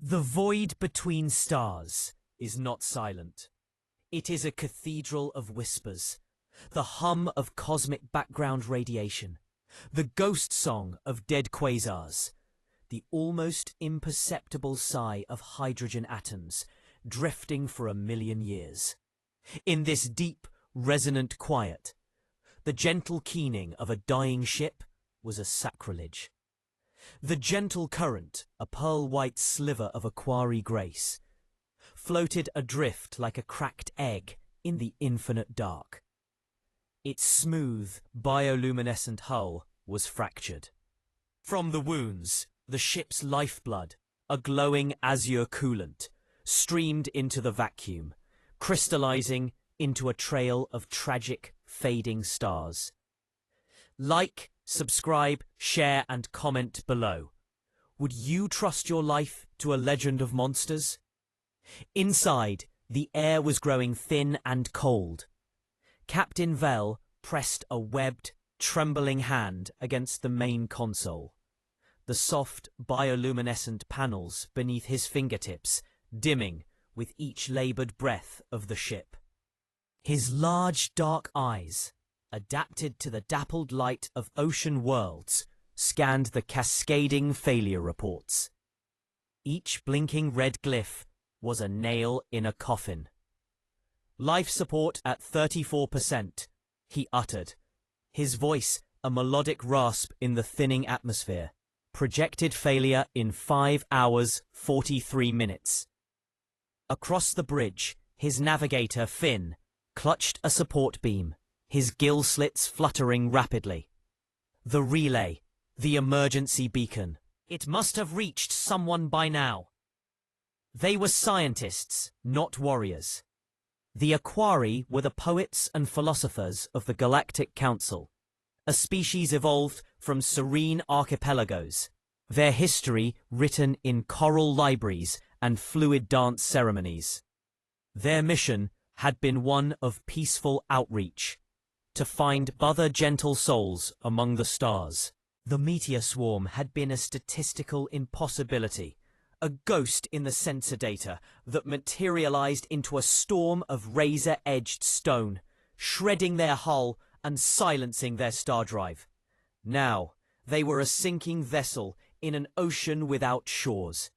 The void between stars is not silent. It is a cathedral of whispers, the hum of cosmic background radiation, the ghost song of dead quasars, the almost imperceptible sigh of hydrogen atoms drifting for 1,000,000 years. In this deep, resonant quiet, the gentle keening of a dying ship was a sacrilege. The gentle current, a pearl-white sliver of a quarry grace, floated adrift like a cracked egg in the infinite dark. Its smooth, bioluminescent hull was fractured. From the wounds, the ship's lifeblood, a glowing azure coolant, streamed into the vacuum, crystallizing into a trail of tragic, fading stars. Like, subscribe, share, and comment below. Would you trust your life to a legend of monsters? Inside, the air was growing thin and cold. Captain Vell pressed a webbed, trembling hand against the main console. The soft, bioluminescent panels beneath his fingertips dimming with each labored breath of the ship. His large, dark eyes, adapted to the dappled light of ocean worlds, scanned the cascading failure reports. Each blinking red glyph was a nail in a coffin. "Life support at 34%, he uttered, his voice a melodic rasp in the thinning atmosphere. Projected failure in 5 hours, 43 minutes. Across the bridge, his navigator, Finn, clutched a support beam, his gill slits fluttering rapidly. The relay, the emergency beacon. It must have reached someone by now. They were scientists, not warriors. The Aquari were the poets and philosophers of the Galactic Council, a species evolved from serene archipelagos, their history written in coral libraries and fluid dance ceremonies. Their mission had been one of peaceful outreach, to find other gentle souls among the stars. The meteor swarm had been a statistical impossibility, a ghost in the sensor data that materialized into a storm of razor-edged stone, shredding their hull and silencing their star drive. Now, they were a sinking vessel in an ocean without shores.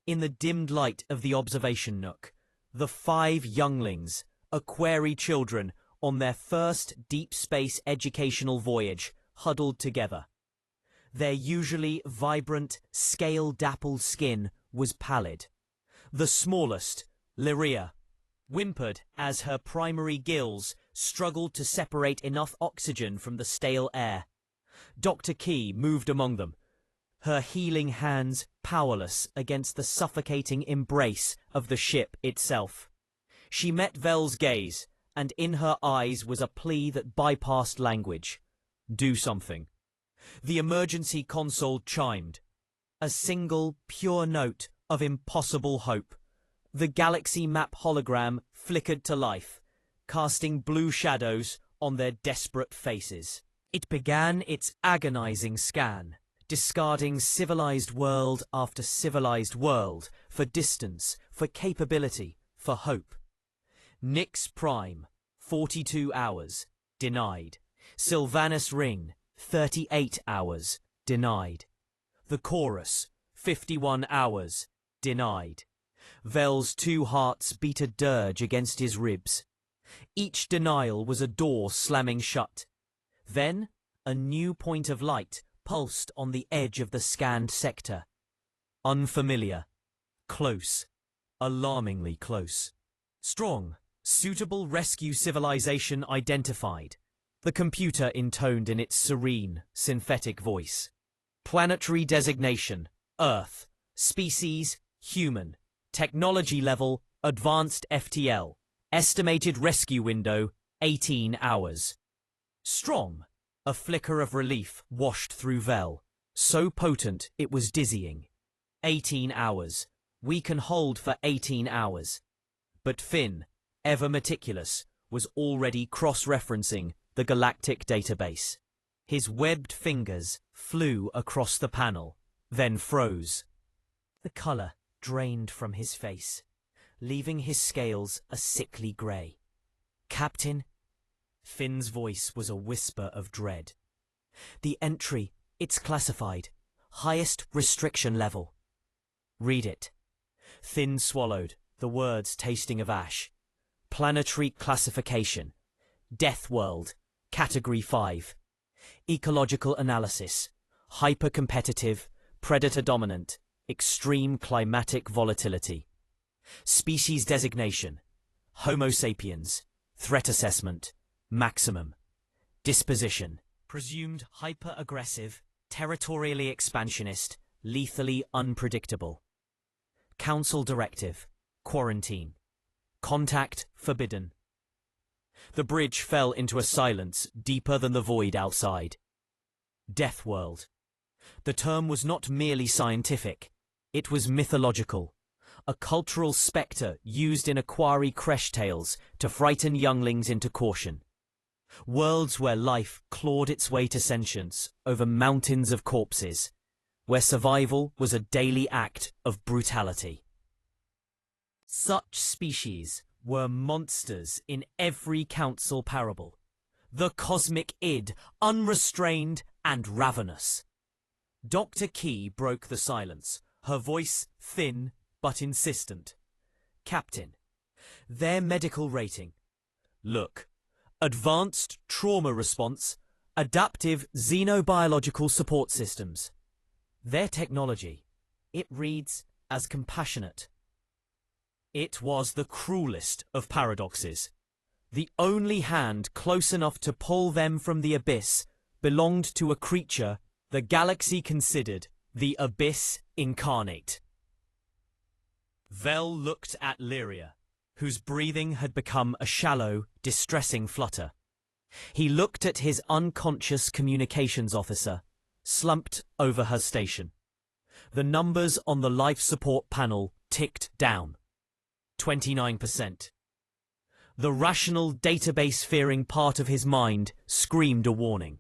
In the dimmed light of the observation nook, the 5 younglings, Aquari children, on their first deep space educational voyage, huddled together. Their usually vibrant, scale-dappled skin was pallid. The smallest, Lyria, whimpered as her primary gills struggled to separate enough oxygen from the stale air. Dr. Key moved among them, her healing hands powerless against the suffocating embrace of the ship itself. She met Vell's gaze, and in her eyes was a plea that bypassed language. "Do something." The emergency console chimed. A single, pure note of impossible hope. The galaxy map hologram flickered to life, casting blue shadows on their desperate faces. It began its agonizing scan, discarding civilized world after civilized world for distance, for capability, for hope. Nix Prime, 42 hours, denied. Sylvanus Ring, 38 hours, denied. The Chorus, 51 hours, denied. Vell's 2 hearts beat a dirge against his ribs. Each denial was a door slamming shut. Then, a new point of light pulsed on the edge of the scanned sector. Unfamiliar. Close. Alarmingly close. Strong. Suitable rescue civilization identified. The computer intoned in its serene, synthetic voice. Planetary designation, Earth. Species, human. Technology level, advanced FTL. Estimated rescue window, 18 hours. Strong. A flicker of relief washed through Vell, so potent it was dizzying. 18 hours. We can hold for 18 hours. But Finn, ever meticulous, was already cross-referencing the galactic database. His webbed fingers flew across the panel, then froze. The color, drained from his face, leaving his scales a sickly grey. "Captain?" Finn's voice was a whisper of dread. "The entry, it's classified. Highest restriction level." "Read it." Finn swallowed, the words tasting of ash. "Planetary classification. Death world. Category 5. Ecological analysis. Hyper-competitive. Predator dominant. Extreme climatic volatility. Species designation. Homo sapiens. Threat assessment. Maximum. Disposition. Presumed hyper-aggressive, territorially expansionist, lethally unpredictable. Council directive. Quarantine. Contact forbidden. The bridge fell into a silence deeper than the void outside. Death world. The term was not merely scientific. It was mythological. A cultural spectre used in Aquari creche tales to frighten younglings into caution. Worlds where life clawed its way to sentience over mountains of corpses, where survival was a daily act of brutality. Such species were monsters in every council parable. The cosmic id, unrestrained and ravenous. Dr. Key broke the silence, her voice thin but insistent. "Captain, their medical rating. Look, advanced trauma response, adaptive xenobiological support systems. Their technology, it reads as compassionate." It was the cruelest of paradoxes. The only hand close enough to pull them from the abyss belonged to a creature the galaxy considered the abyss incarnate. Vel looked at Lyria, whose breathing had become a shallow, distressing flutter. He looked at his unconscious communications officer, slumped over her station. The numbers on the life support panel ticked down. 29%. The rational database-fearing part of his mind screamed a warning.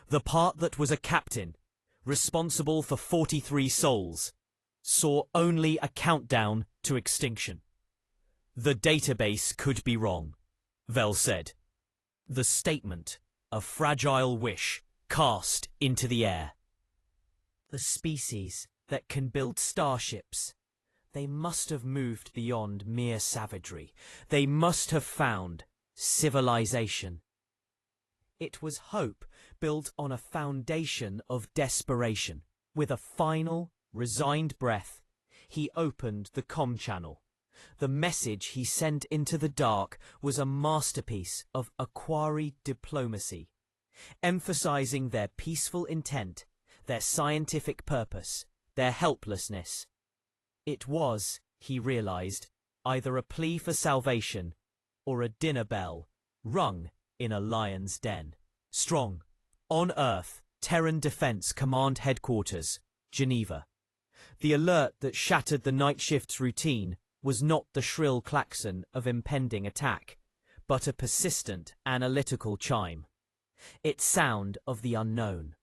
The part that was a captain, responsible for 43 souls, saw only a countdown to extinction. The database could be wrong, Vel said. The statement, a fragile wish, cast into the air. The species that can build starships, they must have moved beyond mere savagery. They must have found civilization. It was hope built on a foundation of desperation. With a final, resigned breath, he opened the comm channel. The message he sent into the dark was a masterpiece of Aquari diplomacy, emphasizing their peaceful intent, their scientific purpose, their helplessness. It was, he realized, either a plea for salvation or a dinner bell rung in a lion's den. Strong. On Earth, Terran Defense Command Headquarters, Geneva. The alert that shattered the night shift's routine was not the shrill klaxon of impending attack, but a persistent analytical chime. Its sound of the unknown.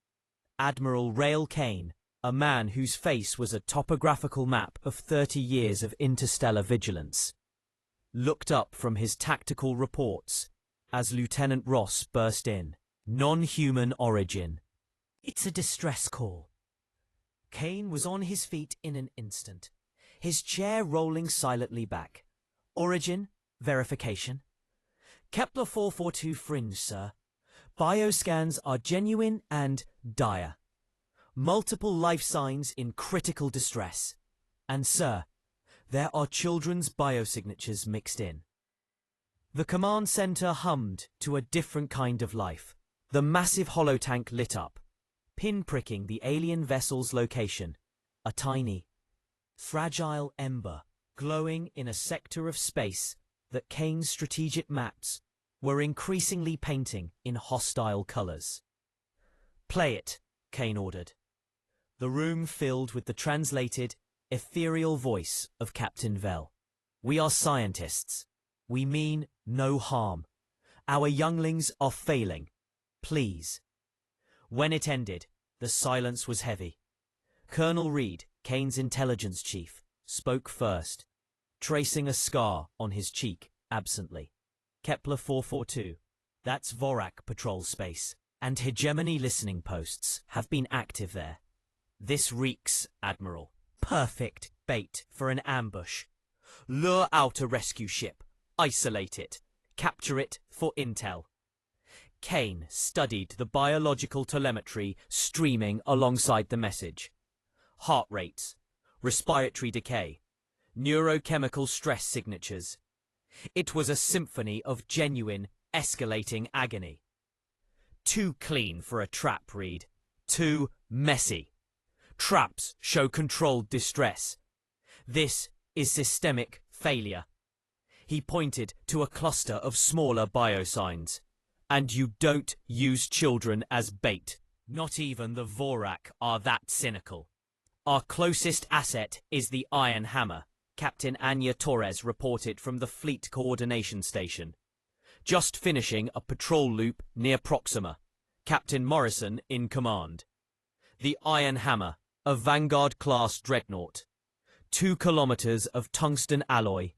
Admiral Rael Kane, a man whose face was a topographical map of 30 years of interstellar vigilance, looked up from his tactical reports as Lieutenant Ross burst in. Non-human origin. It's a distress call. Kane was on his feet in an instant, his chair rolling silently back. Origin, verification. Kepler 442 fringe, sir. Bioscans are genuine and dire. Multiple life signs in critical distress. And sir, there are children's biosignatures mixed in. The command center hummed to a different kind of life. The massive holotank lit up, pinpricking the alien vessel's location. A tiny, fragile ember glowing in a sector of space that Kane's strategic maps were increasingly painting in hostile colors. "Play it," Kane ordered. The room filled with the translated, ethereal voice of Captain Vel. "We are scientists. We mean no harm. Our younglings are failing. Please." When it ended, the silence was heavy. Colonel Reed, Kane's intelligence chief, spoke first, tracing a scar on his cheek absently. Kepler 442. That's Vorak patrol space, and hegemony listening posts have been active there. This reeks, Admiral. Perfect bait for an ambush. Lure out a rescue ship, isolate it, capture it for intel. Kane studied the biological telemetry streaming alongside the message. Heart rates, respiratory decay, neurochemical stress signatures. It was a symphony of genuine, escalating agony. Too clean for a trap read. Too messy. Traps show controlled distress. This is systemic failure. He pointed to a cluster of smaller biosigns. And you don't use children as bait. Not even the Vorak are that cynical. Our closest asset is the Iron Hammer, Captain Anya Torres reported from the Fleet Coordination Station. Just finishing a patrol loop near Proxima. Captain Morrison in command. The Iron Hammer, a Vanguard-class dreadnought. 2 kilometers of tungsten alloy,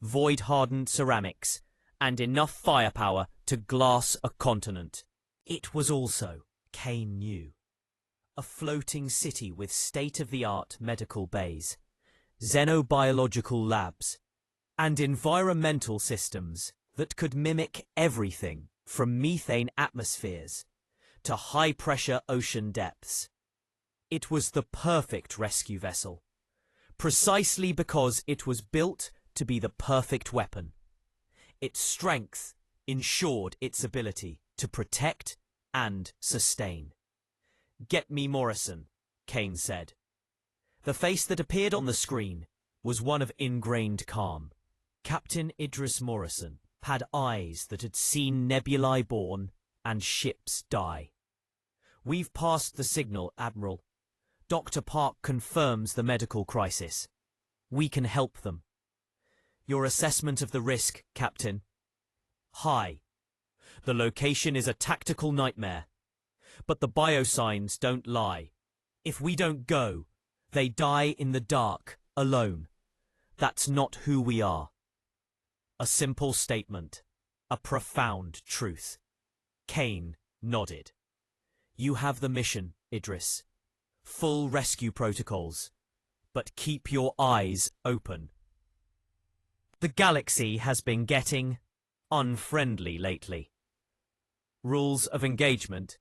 void-hardened ceramics, and enough firepower to glass a continent. It was also, Kane knew, a floating city with state-of-the-art medical bays, xenobiological labs, and environmental systems that could mimic everything from methane atmospheres to high-pressure ocean depths. It was the perfect rescue vessel, precisely because it was built to be the perfect weapon. Its strength ensured its ability to protect and sustain. "Get me Morrison," Kane said. The face that appeared on the screen was one of ingrained calm. Captain Idris Morrison had eyes that had seen nebulae born and ships die. "We've passed the signal, Admiral. Dr. Park confirms the medical crisis. We can help them." "Your assessment of the risk, Captain?" "High. The location is a tactical nightmare. But the biosigns don't lie. If we don't go, they die in the dark, alone. That's not who we are." A simple statement. A profound truth. Kane nodded. "You have the mission, Idris. Full rescue protocols. But keep your eyes open." The galaxy has been getting unfriendly lately. Rules of engagement.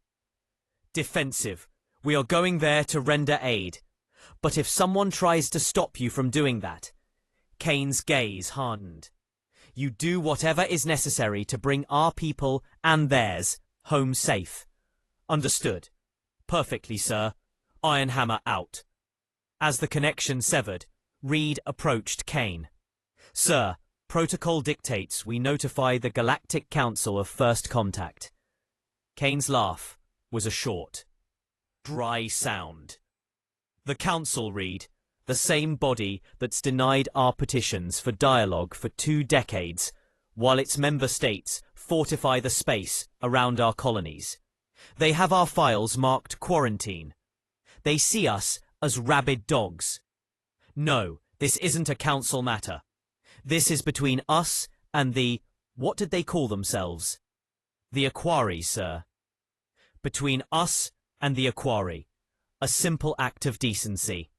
Defensive. We are going there to render aid. But if someone tries to stop you from doing that, Kane's gaze hardened. You do whatever is necessary to bring our people and theirs home safe. Understood. Perfectly, sir. Iron Hammer out. As the connection severed, Reed approached Kane. "Sir, protocol dictates we notify the Galactic Council of first contact." Kane's laugh was a short, dry sound. "The Council, Reed, the same body that's denied our petitions for dialogue for 2 decades, while its member states fortify the space around our colonies. They have our files marked quarantine. They see us as rabid dogs. No, this isn't a council matter. This is between us and the, what did they call themselves? The Aquari, sir. Between us and the Aquari. A simple act of decency.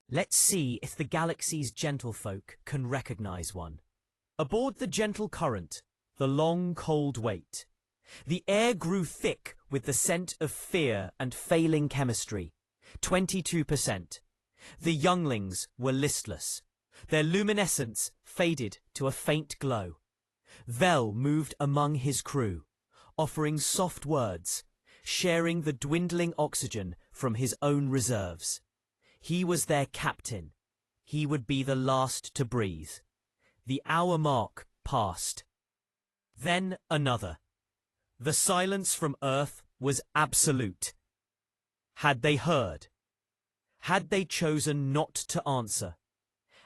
Let's see if the galaxy's gentlefolk can recognize one." Aboard the gentle current, the long cold wait. The air grew thick with the scent of fear and failing chemistry. 22%. The younglings were listless. Their luminescence faded to a faint glow. Vel moved among his crew, offering soft words, sharing the dwindling oxygen from his own reserves. He was their captain. He would be the last to breathe. The hour mark passed. Then another. The silence from Earth was absolute. Had they heard? Had they chosen not to answer?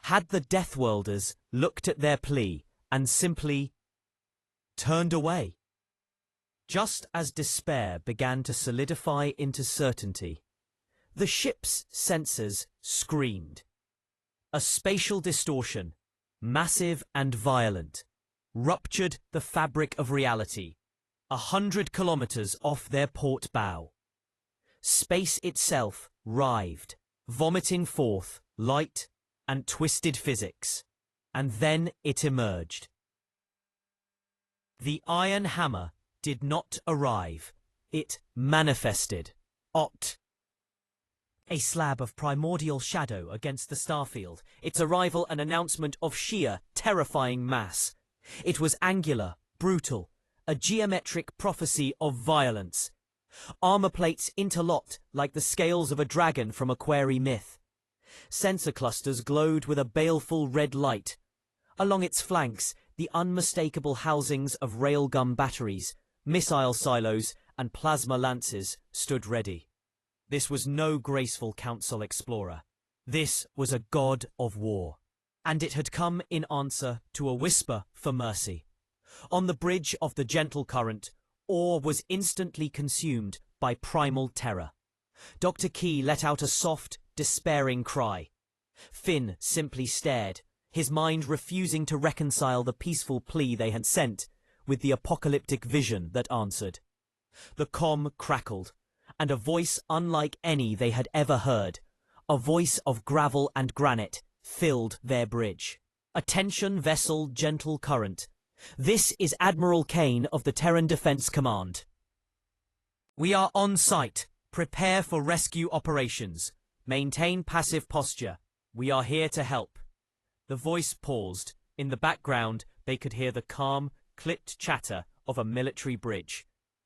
Had the Deathworlders looked at their plea and simply turned away? Just as despair began to solidify into certainty, the ship's sensors screamed. A spatial distortion, massive and violent, ruptured the fabric of reality, 100 kilometers off their port bow. Space itself writhed, vomiting forth light and twisted physics. And then it emerged. The iron hammer did not arrive. It manifested. Ot. A slab of primordial shadow against the starfield, its arrival an announcement of sheer, terrifying mass. It was angular, brutal, a geometric prophecy of violence. Armor plates interlocked like the scales of a dragon from a quarry myth. Sensor clusters glowed with a baleful red light. Along its flanks, the unmistakable housings of railgun batteries, missile silos, and plasma lances stood ready. This was no graceful council explorer. This was a god of war. And it had come in answer to a whisper for mercy. On the bridge of the gentle current, ore was instantly consumed by primal terror. Dr. Key let out a soft, despairing cry. Finn simply stared, his mind refusing to reconcile the peaceful plea they had sent with the apocalyptic vision that answered. The comm crackled, and a voice unlike any they had ever heard, a voice of gravel and granite, filled their bridge. Attention vessel gentle current. This is Admiral Kane of the Terran Defense Command. We are on site. Prepare for rescue operations. Maintain passive posture. We are here to help. The voice paused. In the background, they could hear the calm, clipped chatter of a military bridge.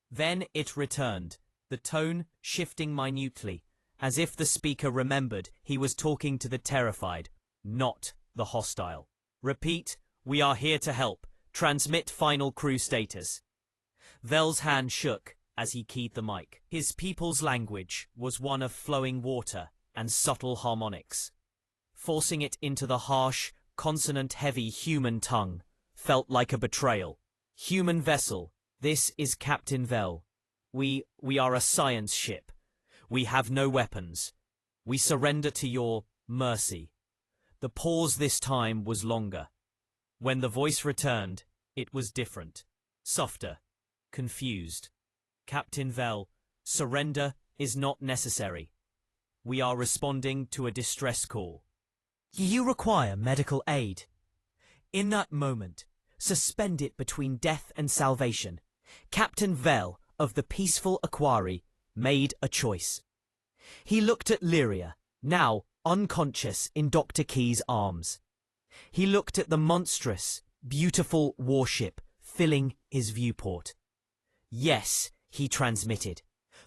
Then it returned, the tone shifting minutely, as if the speaker remembered he was talking to the terrified, not the hostile. Repeat, we are here to help. Transmit final crew status. Vel's hand shook as he keyed the mic. His people's language was one of flowing water and subtle harmonics. Forcing it into the harsh, consonant-heavy human tongue felt like a betrayal. Human vessel, this is Captain Vel. We are a science ship. We have no weapons. We surrender to your mercy. The pause this time was longer. When the voice returned, it was different. Softer. Confused. Captain Vel, surrender is not necessary. We are responding to a distress call. You require medical aid. In that moment, suspended between death and salvation, Captain Vel of the peaceful Aquari made a choice. He looked at Lyria, now unconscious in Dr. Key's arms. He looked at the monstrous, beautiful warship filling his viewport. Yes, he transmitted,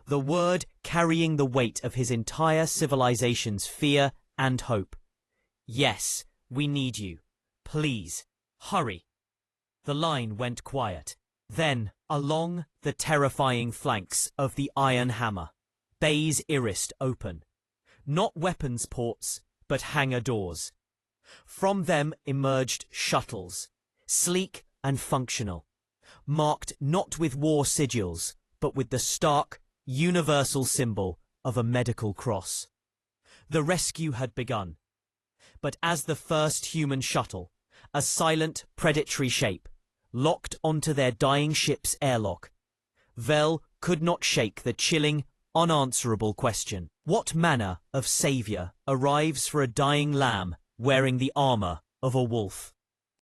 the word carrying the weight of his entire civilization's fear and hope. Yes, we need you. Please, hurry. The line went quiet. Then, along the terrifying flanks of the Iron Hammer, bays irised open. Not weapons ports, but hangar doors. From them emerged shuttles, sleek and functional, marked not with war sigils, but with the stark, universal symbol of a medical cross. The rescue had begun. But as the first human shuttle, a silent, predatory shape, locked onto their dying ship's airlock, Vel could not shake the chilling, unanswerable question. What manner of savior arrives for a dying lamb wearing the armor of a wolf?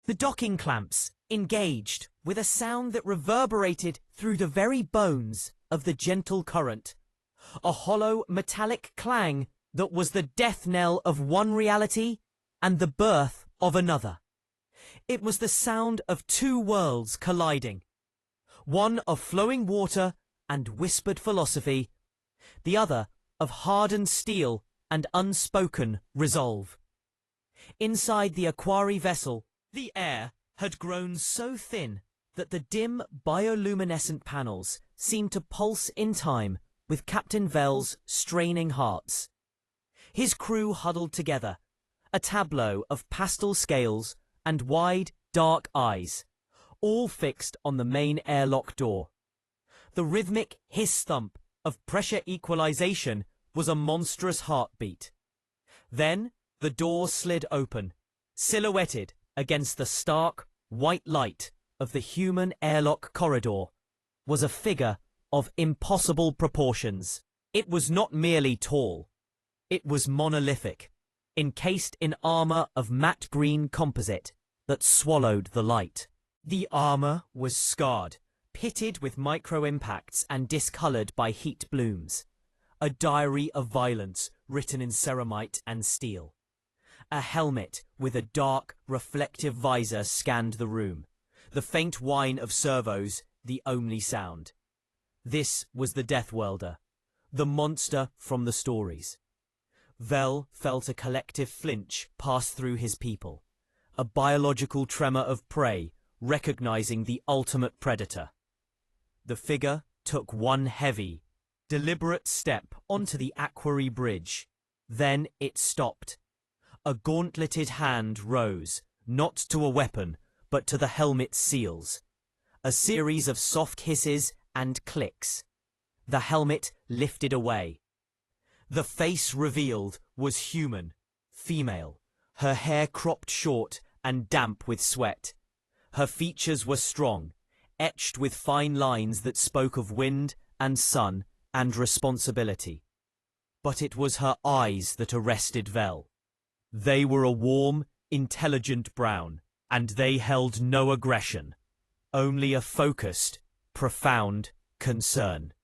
The docking clamps engaged with a sound that reverberated through the very bones of the gentle current. A hollow metallic clang that was the death knell of one reality and the birth of another. It was the sound of two worlds colliding. One of flowing water and whispered philosophy, the other of hardened steel and unspoken resolve. Inside the Aquari vessel, the air had grown so thin that the dim bioluminescent panels seemed to pulse in time with Captain Vel's straining hearts. His crew huddled together, a tableau of pastel scales and wide, dark eyes, all fixed on the main airlock door. The rhythmic hiss thump of pressure equalization was a monstrous heartbeat. Then The door slid open, silhouetted against the stark, white light of the human airlock corridor was a figure of impossible proportions. It was not merely tall. It was monolithic, encased in armor of matte green composite that swallowed the light. The armor was scarred, pitted with micro-impacts and discolored by heat blooms. A diary of violence written in ceramite and steel. A helmet with a dark, reflective visor scanned the room, the faint whine of servos the only sound. This was the Death Welder, the monster from the stories. Vel felt a collective flinch pass through his people, a biological tremor of prey recognizing the ultimate predator. The figure took one heavy, deliberate step onto the Aquarii Bridge. Then it stopped. A gauntleted hand rose, not to a weapon, but to the helmet's seals. A series of soft hisses and clicks. The helmet lifted away. The face revealed was human, female, her hair cropped short and damp with sweat. Her features were strong, etched with fine lines that spoke of wind and sun and responsibility. But it was her eyes that arrested Vel. They were a warm, intelligent brown, and they held no aggression, only a focused, profound concern.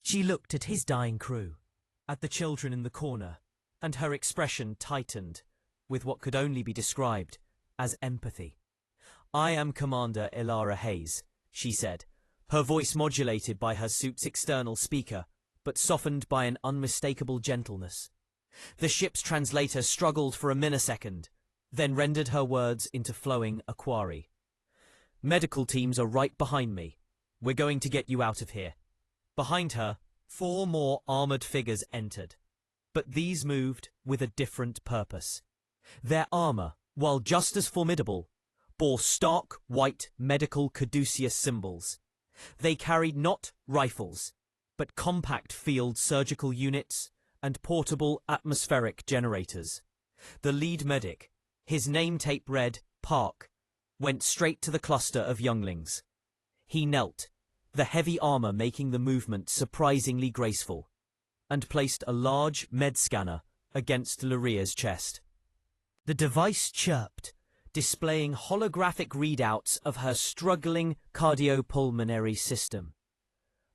She looked at his dying crew, at the children in the corner, and her expression tightened with what could only be described as empathy. "I am Commander Ilara Hayes," she said, her voice modulated by her suit's external speaker, but softened by an unmistakable gentleness. The ship's translator struggled for a millisecond, then rendered her words into flowing Aquarii. "Medical teams are right behind me. We're going to get you out of here." Behind her, 4 more armored figures entered. But these moved with a different purpose. Their armor, while just as formidable, bore stark white medical caduceus symbols. They carried not rifles, but compact field surgical units and portable atmospheric generators. The lead medic, his name tape read Park, went straight to the cluster of younglings. He knelt, the heavy armor making the movement surprisingly graceful, and placed a large med scanner against Lyria's chest. The device chirped, displaying holographic readouts of her struggling cardiopulmonary system.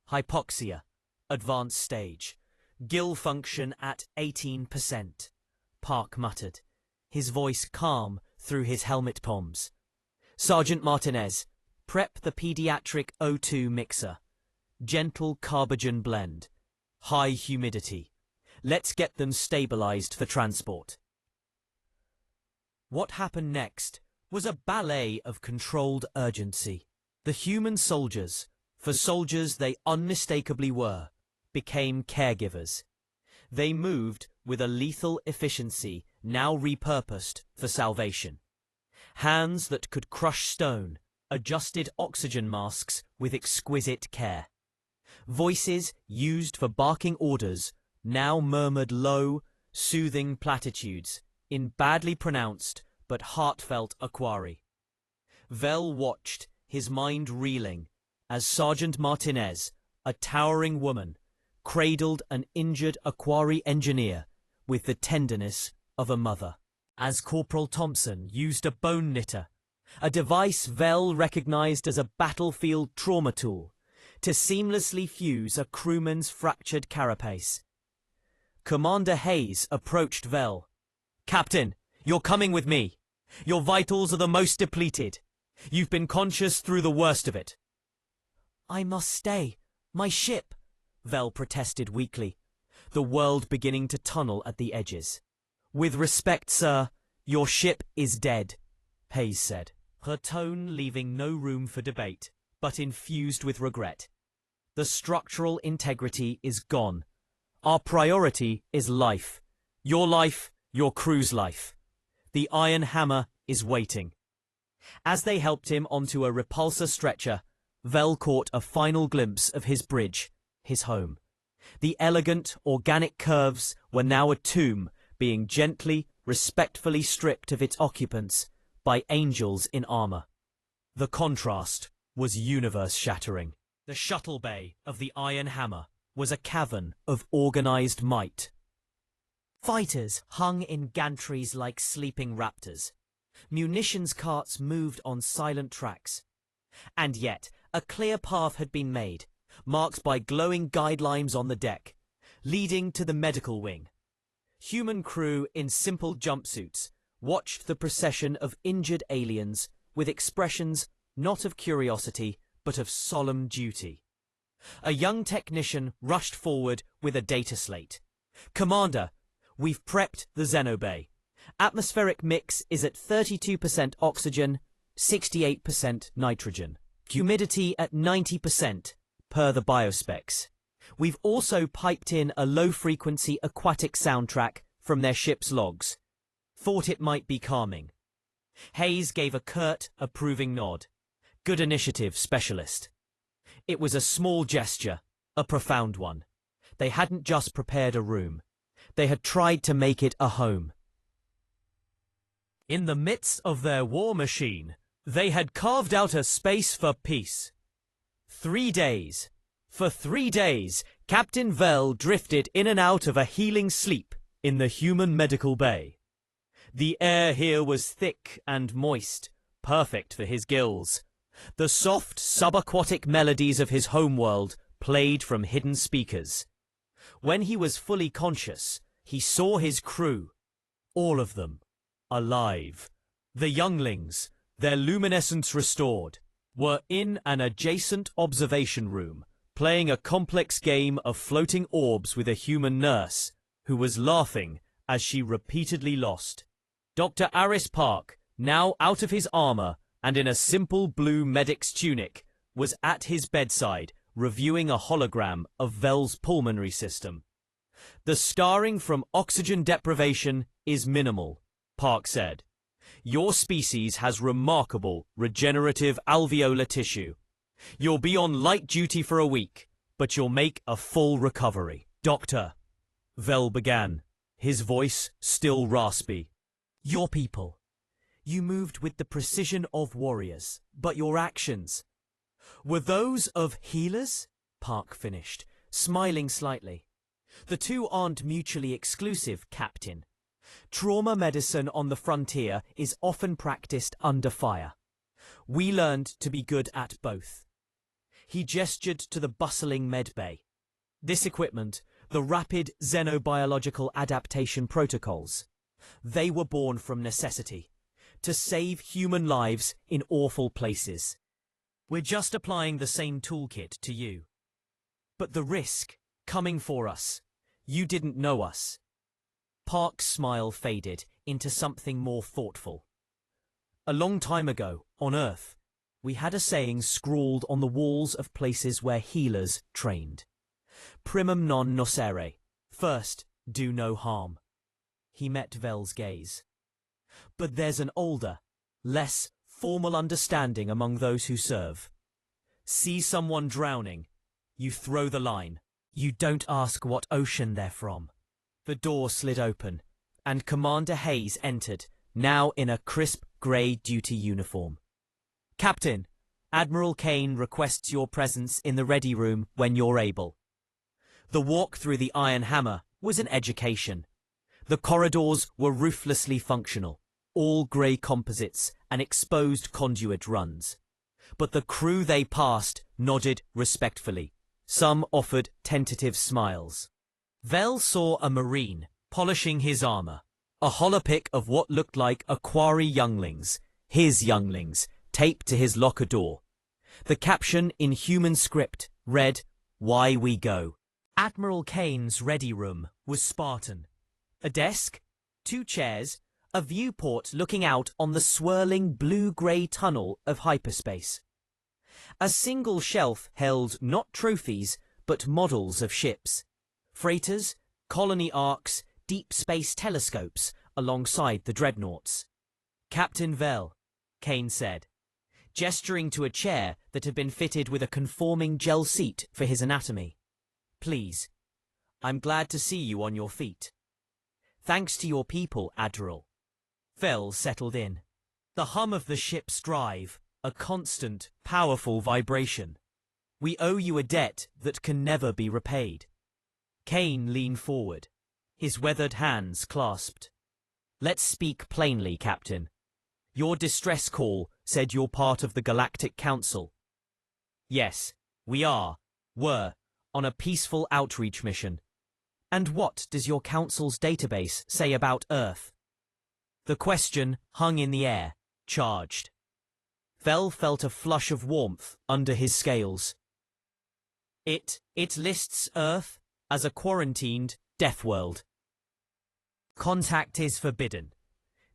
Hypoxia, advanced stage. Gill function at 18%, Park muttered, his voice calm through his helmet palms. "Sergeant Martinez, prep the pediatric O2 mixer. Gentle carbogen blend. High humidity. Let's get them stabilized for transport." What happened next was a ballet of controlled urgency. The human soldiers, for soldiers they unmistakably were, became caregivers. They moved with a lethal efficiency now repurposed for salvation. Hands that could crush stone adjusted oxygen masks with exquisite care. Voices used for barking orders now murmured low, soothing platitudes in badly pronounced but heartfelt Aquarii. Vel watched, his mind reeling, as Sergeant Martinez, a towering woman, cradled an injured Aquarii engineer with the tenderness of a mother. As Corporal Thompson used a bone knitter, a device Vel recognized as a battlefield trauma tool, to seamlessly fuse a crewman's fractured carapace. Commander Hayes approached Vel. "Captain, you're coming with me. Your vitals are the most depleted. You've been conscious through the worst of it." "I must stay. My ship," Vel protested weakly, the world beginning to tunnel at the edges. "With respect, sir, your ship is dead," Hayes said, her tone leaving no room for debate, but infused with regret. "The structural integrity is gone. Our priority is life. Your crew's life. The Iron Hammer is waiting." As they helped him onto a repulsor stretcher, Vel caught a final glimpse of his bridge, his home. The elegant, organic curves were now a tomb being gently, respectfully stripped of its occupants by angels in armor. The contrast was universe-shattering. The shuttle bay of the Iron Hammer was a cavern of organized might. Fighters hung in gantries like sleeping raptors. Munitions carts moved on silent tracks. And yet, a clear path had been made, marked by glowing guidelines on the deck, leading to the medical wing. Human crew in simple jumpsuits watched the procession of injured aliens with expressions not of curiosity, but of solemn duty. A young technician rushed forward with a data slate. "Commander, we've prepped the Xenobay. Atmospheric mix is at 32% oxygen, 68% nitrogen. Humidity at 90%, per the biospecs. We've also piped in a low-frequency aquatic soundtrack from their ship's logs. Thought it might be calming." Hayes gave a curt, approving nod. "Good initiative, Specialist." It was a small gesture, a profound one. They hadn't just prepared a room. They had tried to make it a home. In the midst of their war machine, they had carved out a space for peace. 3 days. For 3 days, Captain Vell drifted in and out of a healing sleep in the human medical bay. The air here was thick and moist, perfect for his gills. The soft, subaquatic melodies of his homeworld played from hidden speakers. When he was fully conscious, he saw his crew, all of them, alive. The younglings, their luminescence restored, were in an adjacent observation room, playing a complex game of floating orbs with a human nurse, who was laughing as she repeatedly lost. Dr. Aris Park, now out of his armor and in a simple blue medic's tunic, was at his bedside, reviewing a hologram of Vell's pulmonary system. "The scarring from oxygen deprivation is minimal," Park said. "Your species has remarkable regenerative alveolar tissue. You'll be on light duty for a week, but you'll make a full recovery." "Doctor," Vell began, his voice still raspy. "Your people. You moved with the precision of warriors, but your actions were those of healers?" Park finished, smiling slightly. "The two aren't mutually exclusive, Captain. Trauma medicine on the frontier is often practiced under fire. We learned to be good at both." He gestured to the bustling medbay. "This equipment, the rapid xenobiological adaptation protocols, they were born from necessity, to save human lives in awful places. We're just applying the same toolkit to you. But the risk, coming for us, you didn't know us." Park's smile faded into something more thoughtful. "A long time ago, on Earth, we had a saying scrawled on the walls of places where healers trained. Primum non nocere. First, do no harm." He met Vell's gaze. "But there's an older, less formal understanding among those who serve. See someone drowning, you throw the line. You don't ask what ocean they're from." The door slid open, and Commander Hayes entered, now in a crisp grey duty uniform. "Captain, Admiral Kane requests your presence in the ready room when you're able." The walk through the Iron Hammer was an education. The corridors were ruthlessly functional, all grey composites and exposed conduit runs. But the crew they passed nodded respectfully. Some offered tentative smiles. Vell saw a Marine polishing his armor, a holopic of what looked like Aquari younglings, his younglings, taped to his locker door. The caption in human script read, "Why we go." Admiral Kane's ready room was Spartan. A desk, 2 chairs, a viewport looking out on the swirling blue-grey tunnel of hyperspace. A single shelf held not trophies, but models of ships. Freighters, colony arcs, deep space telescopes alongside the dreadnoughts. "Captain Vell," Kane said, gesturing to a chair that had been fitted with a conforming gel seat for his anatomy. "Please, I'm glad to see you on your feet." Thanks to your people, Admiral. Vel settled in. The hum of the ship's drive, a constant, powerful vibration. We owe you a debt that can never be repaid. Kane leaned forward, his weathered hands clasped. Let's speak plainly, Captain. Your distress call said you're part of the Galactic Council. Yes, were, on a peaceful outreach mission. And what does your council's database say about Earth? The question hung in the air, charged. Vel felt a flush of warmth under his scales. It lists Earth as a quarantined, death world. Contact is forbidden.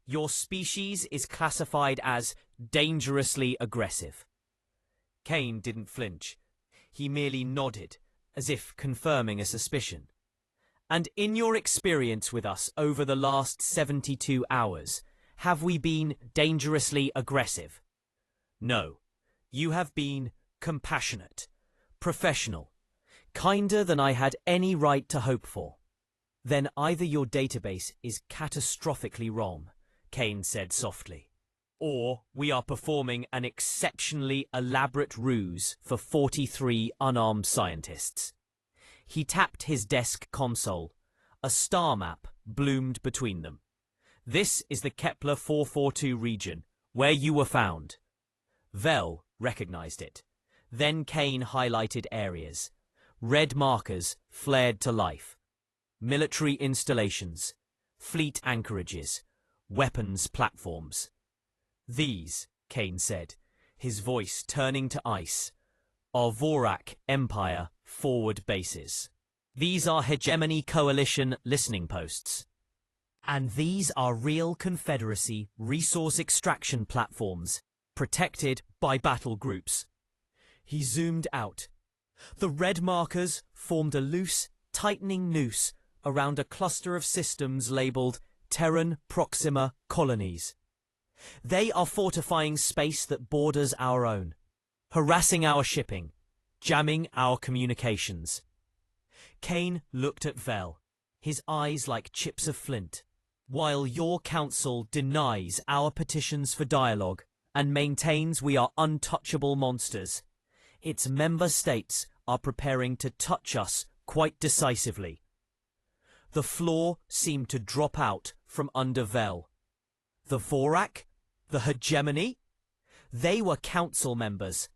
Your species is classified as dangerously aggressive. Kane didn't flinch. He merely nodded, as if confirming a suspicion. And in your experience with us over the last 72 hours, have we been dangerously aggressive? No. You have been compassionate, professional, kinder than I had any right to hope for. Then either your database is catastrophically wrong, Kane said softly, or we are performing an exceptionally elaborate ruse for 43 unarmed scientists. He tapped his desk console. A star map bloomed between them. This is the Kepler 442 region, where you were found. Vel recognized it. Then Kane highlighted areas. Red markers flared to life. Military installations, fleet anchorages, weapons platforms. These, Kane said, his voice turning to ice, are Vorak Empire forward bases. These are Hegemony Coalition listening posts. And these are real Confederacy resource extraction platforms, protected by battle groups. He zoomed out. The red markers formed a loose, tightening noose around a cluster of systems labeled Terran Proxima colonies. They are fortifying space that borders our own, harassing our shipping, jamming our communications. Kane looked at Vel, his eyes like chips of flint. While your council denies our petitions for dialogue and maintains we are untouchable monsters, its member states are preparing to touch us quite decisively. The floor seemed to drop out from under Vel. The Vorak? The Hegemony? They were council members,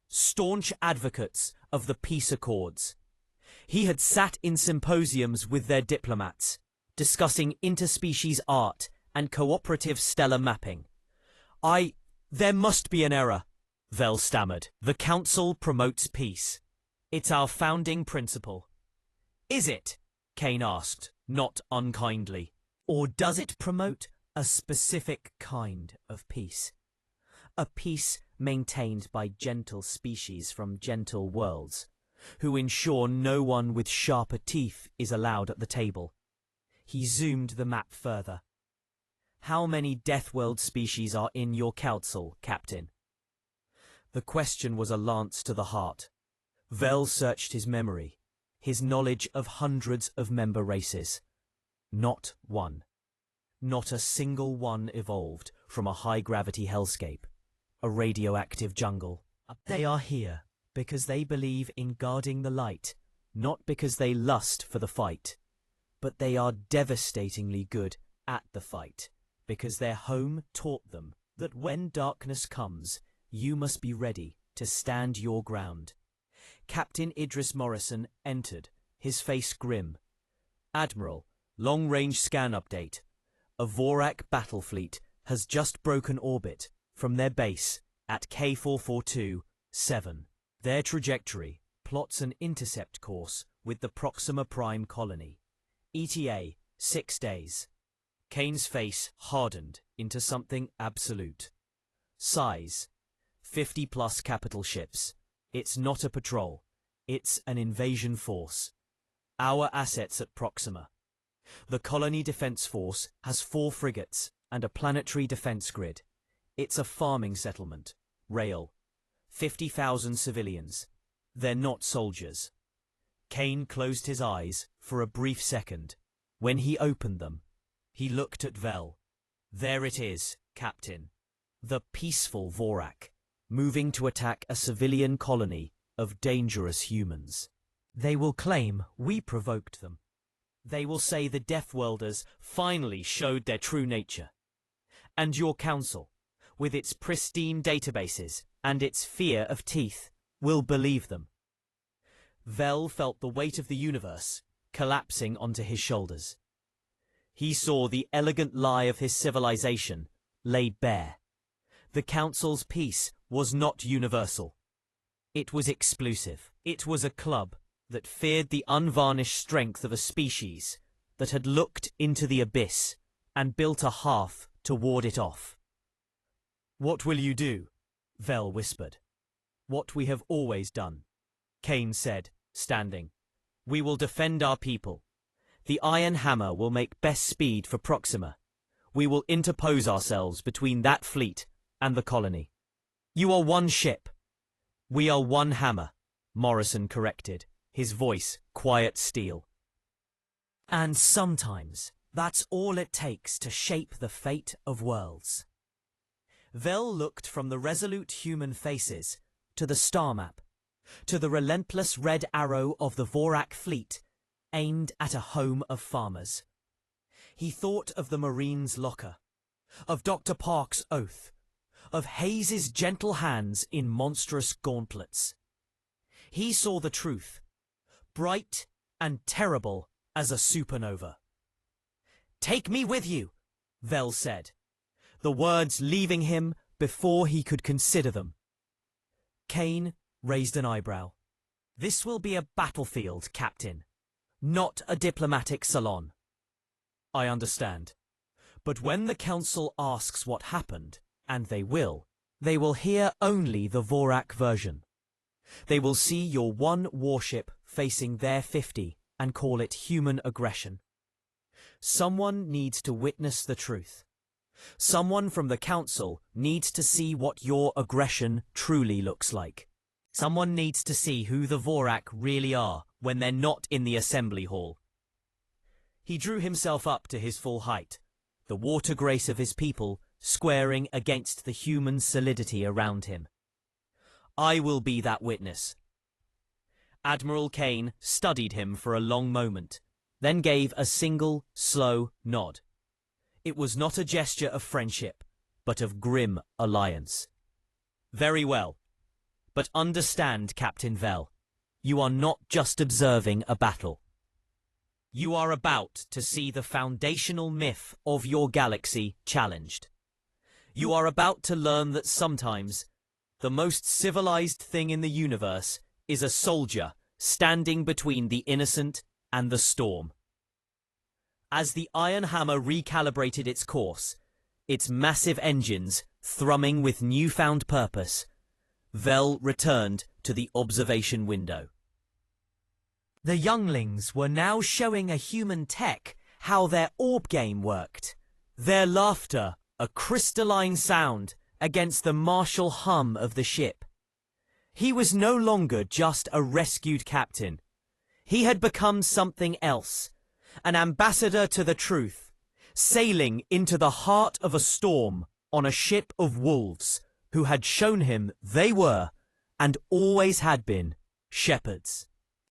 staunch advocates of the peace accords. He had sat in symposiums with their diplomats, discussing interspecies art and cooperative stellar mapping. There must be an error, Vel stammered. The council promotes peace. It's our founding principle. Is it? Kane asked, not unkindly. Or does it promote a specific kind of peace? A peace maintained by gentle species from gentle worlds, who ensure no one with sharper teeth is allowed at the table. He zoomed the map further. How many Deathworld species are in your council, Captain? The question was a lance to the heart. Vel searched his memory, his knowledge of hundreds of member races. Not one. Not a single one evolved from a high-gravity hellscape, a radioactive jungle. They are here because they believe in guarding the light, not because they lust for the fight. But they are devastatingly good at the fight, because their home taught them that when darkness comes, you must be ready to stand your ground. Captain Idris Morrison entered, his face grim. Admiral, long-range scan update. A Vorak battle fleet has just broken orbit from their base at K442-7. Their trajectory plots an intercept course with the Proxima Prime colony. ETA, 6 days. Kane's face hardened into something absolute. Size, 50-plus capital ships. It's not a patrol. It's an invasion force. Our assets at Proxima. The Colony Defense Force has 4 frigates and a planetary defense grid. It's a farming settlement. Rail. 50,000 civilians. They're not soldiers. Kane closed his eyes for a brief second. When he opened them, He looked at Vel. There it is, Captain. The peaceful Vorak, moving to attack a civilian colony of dangerous humans. They will claim we provoked them. They will say the Deathworlders finally showed their true nature. And your council, with its pristine databases and its fear of teeth, will believe them. Vel felt the weight of the universe collapsing onto his shoulders. He saw the elegant lie of his civilization laid bare. The council's peace was not universal. It was exclusive. It was a club that feared the unvarnished strength of a species that had looked into the abyss and built a hearth to ward it off. "What will you do?" Vel whispered. "What we have always done," Kane said, standing. "We will defend our people. The Iron Hammer will make best speed for Proxima. We will interpose ourselves between that fleet and the colony." "You are one ship." "We are one hammer," Morrison corrected, his voice quiet steel. "And sometimes that's all it takes to shape the fate of worlds." Vel looked from the resolute human faces to the star map, to the relentless red arrow of the Vorak fleet aimed at a home of farmers. He thought of the Marine's locker, of Dr. Park's oath, of Hayes's gentle hands in monstrous gauntlets. He saw the truth, bright and terrible as a supernova. "Take me with you," Vel said, the words leaving him before he could consider them. Kane raised an eyebrow. "This will be a battlefield, Captain, not a diplomatic salon." "I understand. But when the Council asks what happened, and they will hear only the Vorak version. They will see your one warship facing their 50 and call it human aggression. Someone needs to witness the truth. Someone from the Council needs to see what your aggression truly looks like. Someone needs to see who the Vorak really are when they're not in the assembly hall." He drew himself up to his full height, the water grace of his people squaring against the human solidity around him. "I will be that witness." Admiral Kane studied him for a long moment, then gave a single, slow nod. It was not a gesture of friendship, but of grim alliance. "Very well. But understand, Captain Vel, you are not just observing a battle. You are about to see the foundational myth of your galaxy challenged. You are about to learn that sometimes the most civilized thing in the universe is a soldier standing between the innocent and the storm." As the Iron Hammer recalibrated its course, its massive engines thrumming with newfound purpose, Vel returned to the observation window. The younglings were now showing a human tech how their orb game worked. Their laughter, a crystalline sound against the martial hum of the ship. He was no longer just a rescued captain. He had become something else, an ambassador to the truth, sailing into the heart of a storm on a ship of wolves who had shown him they were, and always had been, shepherds.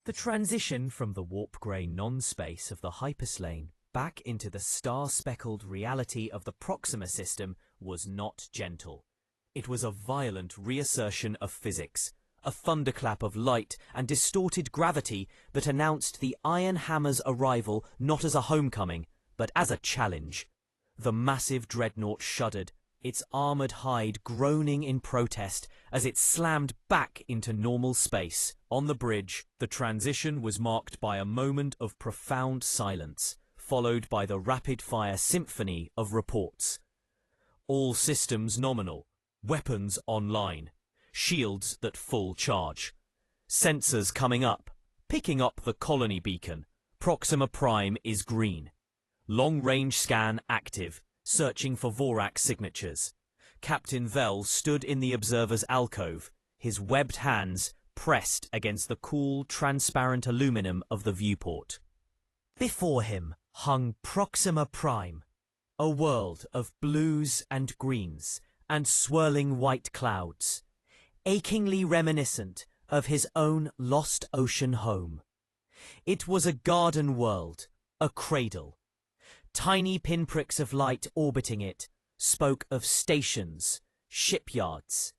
The transition from the warp-grey non-space of the hyperslane back into the star-speckled reality of the Proxima system was not gentle. It was a violent reassertion of physics, a thunderclap of light and distorted gravity that announced the Iron Hammer's arrival not as a homecoming, but as a challenge. The massive dreadnought shuddered, its armored hide groaning in protest as it slammed back into normal space. On the bridge, the transition was marked by a moment of profound silence, followed by the rapid-fire symphony of reports. All systems nominal, weapons online, shields at full charge. Sensors coming up, picking up the colony beacon. Proxima Prime is green. Long-range scan active, searching for Vorak signatures. Captain Vel stood in the observer's alcove, his webbed hands pressed against the cool, transparent aluminum of the viewport. Before him hung Proxima Prime, A world of blues and greens and swirling white clouds, achingly reminiscent of his own lost ocean home. It was a garden world, a cradle. Tiny pinpricks of light orbiting it spoke of stations, shipyards,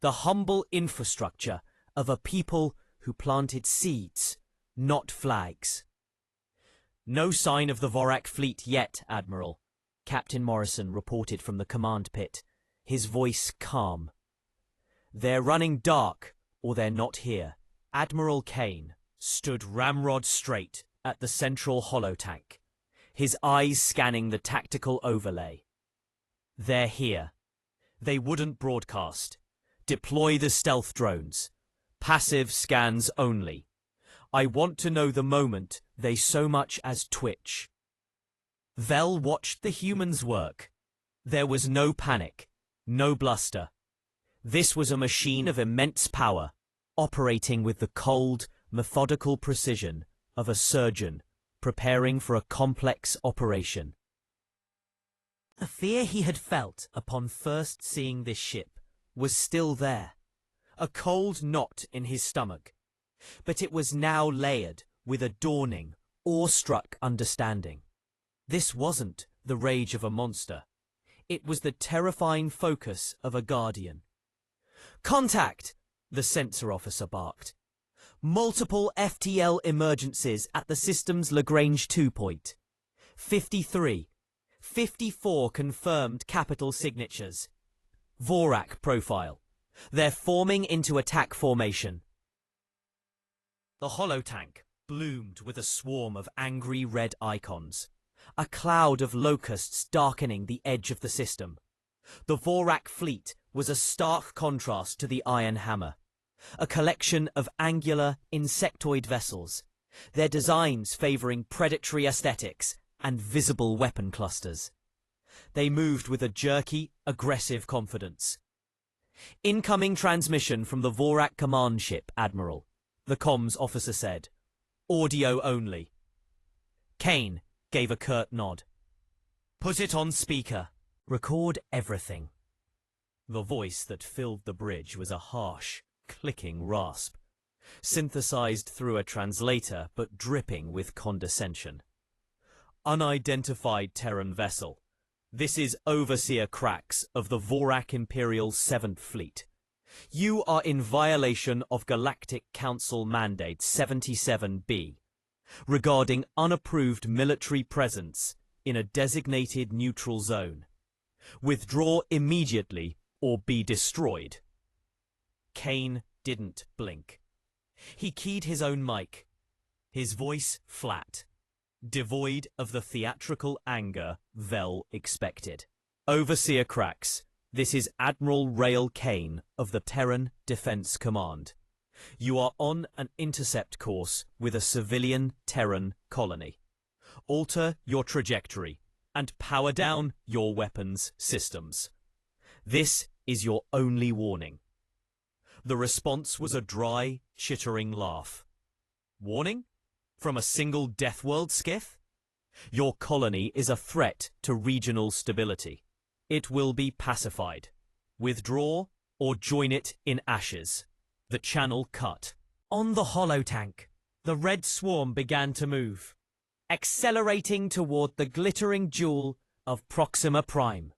the humble infrastructure of a people who planted seeds, not flags. "No sign of the Vorak fleet yet, Admiral," Captain Morrison reported from the command pit, his voice calm. "They're running dark, or they're not here." Admiral Kane stood ramrod straight at the central holotank, his eyes scanning the tactical overlay. "They're here. They wouldn't broadcast. Deploy the stealth drones. Passive scans only. I want to know the moment they so much as twitch." Vel watched the humans work. There was no panic, no bluster. This was a machine of immense power, operating with the cold, methodical precision of a surgeon preparing for a complex operation. The fear he had felt upon first seeing this ship was still there, a cold knot in his stomach, but it was now layered with a dawning, awestruck understanding. This wasn't the rage of a monster. It was the terrifying focus of a guardian. "Contact!" the sensor officer barked. "Multiple FTL emergencies at the system's Lagrange 2 point. 53, 54 confirmed capital signatures. Vorak profile. They're forming into attack formation." The holotank bloomed with a swarm of angry red icons, a cloud of locusts darkening the edge of the system. The Vorak fleet was a stark contrast to the Iron Hammer, a collection of angular, insectoid vessels, their designs favoring predatory aesthetics and visible weapon clusters. They moved with a jerky, aggressive confidence. "Incoming transmission from the Vorak command ship, Admiral," the comms officer said. "Audio only." Kane gave a curt nod. "Put it on speaker. Record everything." The voice that filled the bridge was a harsh, clicking rasp, synthesized through a translator but dripping with condescension. "Unidentified Terran vessel. This is Overseer Krax of the Vorak Imperial 7th Fleet. You are in violation of Galactic Council Mandate 77B. Regarding unapproved military presence in a designated neutral zone. Withdraw immediately or be destroyed." Kane didn't blink. He keyed his own mic, his voice flat, devoid of the theatrical anger Vel expected. "Overseer Krax, this is Admiral Rael Kane of the Terran Defense Command. You are on an intercept course with a civilian Terran colony. Alter your trajectory and power down your weapons systems. This is your only warning." The response was a dry, chittering laugh. "Warning? From a single Deathworld skiff? Your colony is a threat to regional stability. It will be pacified. Withdraw or join it in ashes." The channel cut. On the holotank, the red swarm began to move, accelerating toward the glittering jewel of Proxima Prime.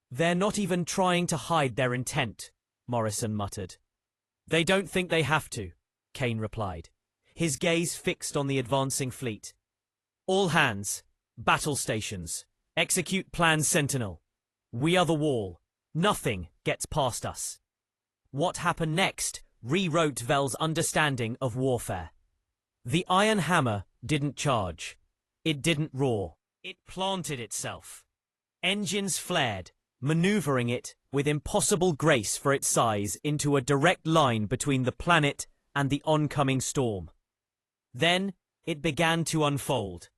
"They're not even trying to hide their intent," Morrison muttered. "They don't think they have to," Kane replied, his gaze fixed on the advancing fleet. "All hands, battle stations, execute Plan Sentinel. We are the wall. Nothing gets past us." What happened next rewrote Vel's understanding of warfare. The Iron Hammer didn't charge. It didn't roar. It planted itself. Engines flared, maneuvering it with impossible grace for its size into a direct line between the planet and the oncoming storm. Then it began to unfold.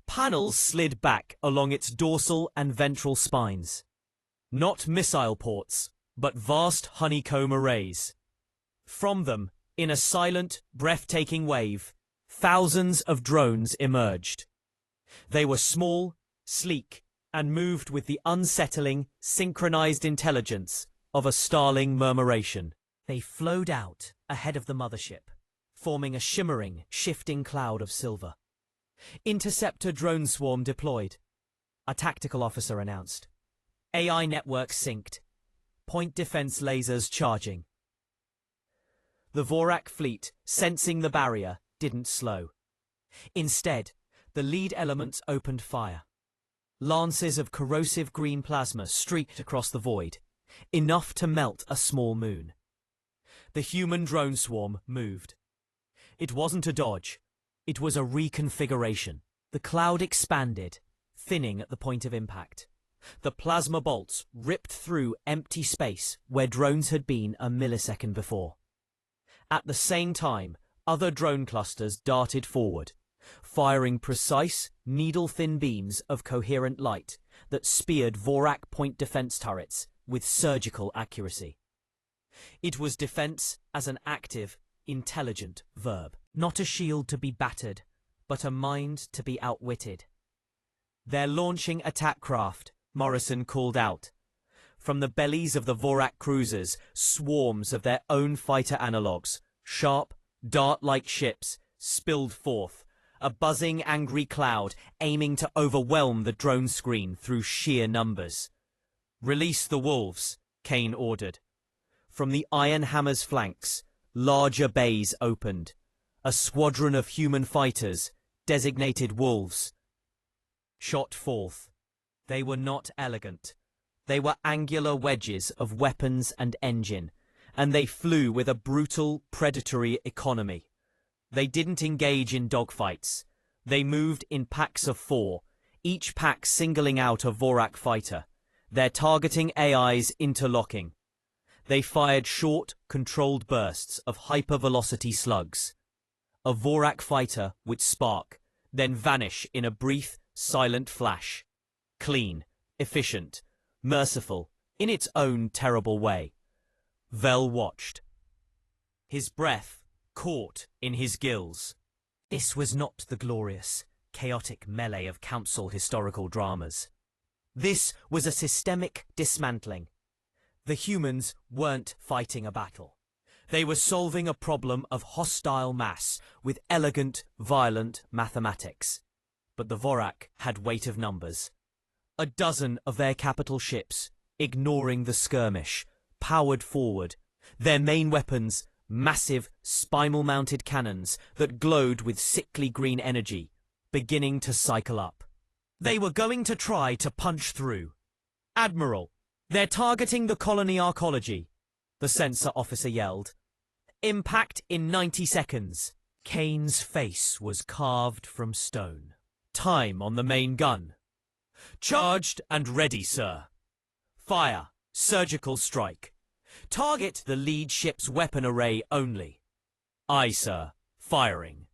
Panels slid back along its dorsal and ventral spines. Not missile ports, but vast honeycomb arrays. From them, in a silent, breathtaking wave, thousands of drones emerged. They were small, sleek, and moved with the unsettling, synchronized intelligence of a starling murmuration. They flowed out ahead of the mothership, forming a shimmering, shifting cloud of silver. Interceptor drone swarm deployed. A tactical officer announced. AI network synced. Point defense lasers charging. The Vorak fleet, sensing the barrier, didn't slow. Instead, the lead elements opened fire. Lances of corrosive green plasma streaked across the void, enough to melt a small moon. The human drone swarm moved. It wasn't a dodge. It was a reconfiguration. The cloud expanded, thinning at the point of impact. The plasma bolts ripped through empty space where drones had been a millisecond before. At the same time, other drone clusters darted forward, firing precise, needle-thin beams of coherent light that speared Vorak point defense turrets with surgical accuracy. It was defense as an active, intelligent verb. Not a shield to be battered, but a mind to be outwitted. "They're launching attack craft," Morrison called out. From the bellies of the Vorak cruisers, swarms of their own fighter analogues, sharp, dart-like ships, spilled forth, a buzzing, angry cloud aiming to overwhelm the drone screen through sheer numbers. "Release the wolves," Kane ordered. From the Iron Hammer's flanks, larger bays opened. A squadron of human fighters, designated wolves, shot forth. They were not elegant. They were angular wedges of weapons and engine, and they flew with a brutal, predatory economy. They didn't engage in dogfights. They moved in packs of 4, each pack singling out a Vorak fighter, their targeting AIs interlocking. They fired short, controlled bursts of hypervelocity slugs. A Vorak fighter would spark, then vanish in a brief, silent flash. Clean, efficient, merciful, in its own terrible way. Vel watched. His breath caught in his gills. This was not the glorious, chaotic melee of council historical dramas. This was a systemic dismantling. The humans weren't fighting a battle. They were solving a problem of hostile mass with elegant, violent mathematics. But the Vorak had weight of numbers. A dozen of their capital ships, ignoring the skirmish, powered forward, their main weapons massive, spinal-mounted cannons that glowed with sickly green energy, beginning to cycle up. They were going to try to punch through. "Admiral, they're targeting the colony arcology," the sensor officer yelled. "Impact in 90 seconds. Kane's face was carved from stone. "Time on the main gun." "Charged and ready, sir." "Fire. Surgical strike. Target the lead ship's weapon array only." "Aye, sir. Firing."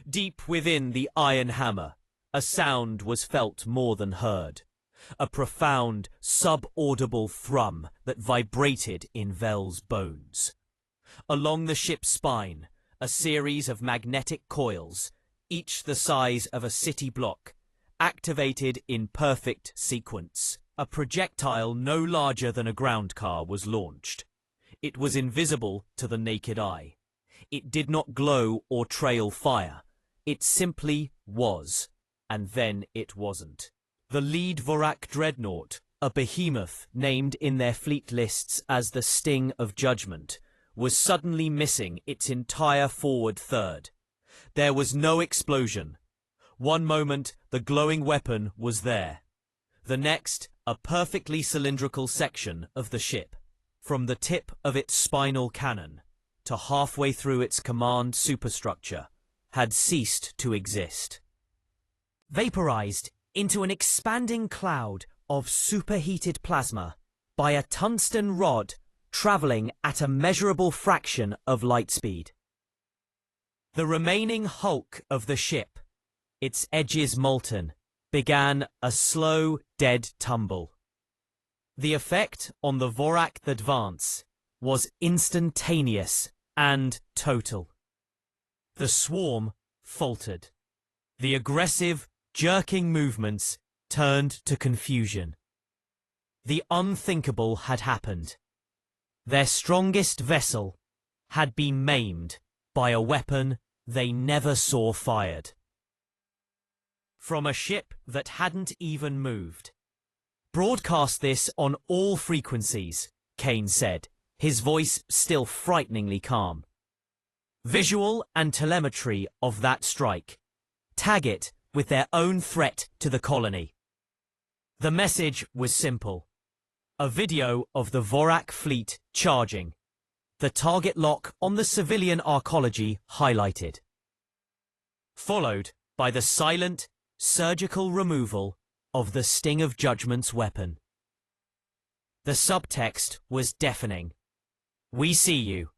Deep within the Iron Hammer, a sound was felt more than heard. A profound, sub-audible thrum that vibrated in Vel's bones. Along the ship's spine, a series of magnetic coils, each the size of a city block, activated in perfect sequence. A projectile no larger than a ground car was launched. It was invisible to the naked eye. It did not glow or trail fire. It simply was, and then it wasn't. The lead Vorak dreadnought, a behemoth named in their fleet lists as the Sting of Judgment, was suddenly missing its entire forward third. There was no explosion. One moment, the glowing weapon was there. The next, a perfectly cylindrical section of the ship, from the tip of its spinal cannon to halfway through its command superstructure, had ceased to exist. Vaporized into an expanding cloud of superheated plasma by a tungsten rod traveling at a measurable fraction of light speed. The remaining hulk of the ship, its edges molten, began a slow, dead tumble. The effect on the Vorak Advance was instantaneous and total. The swarm faltered. The aggressive, jerking movements turned to confusion. The unthinkable had happened. Their strongest vessel had been maimed by a weapon they never saw fired. From a ship that hadn't even moved. "Broadcast this on all frequencies," Kane said, his voice still frighteningly calm. "Visual and telemetry of that strike. Tag it with their own threat to the colony." The message was simple. A video of the Vorak fleet charging. The target lock on the civilian arcology highlighted. Followed by the silent, surgical removal of the Sting of Judgment's weapon. The subtext was deafening. "We see you.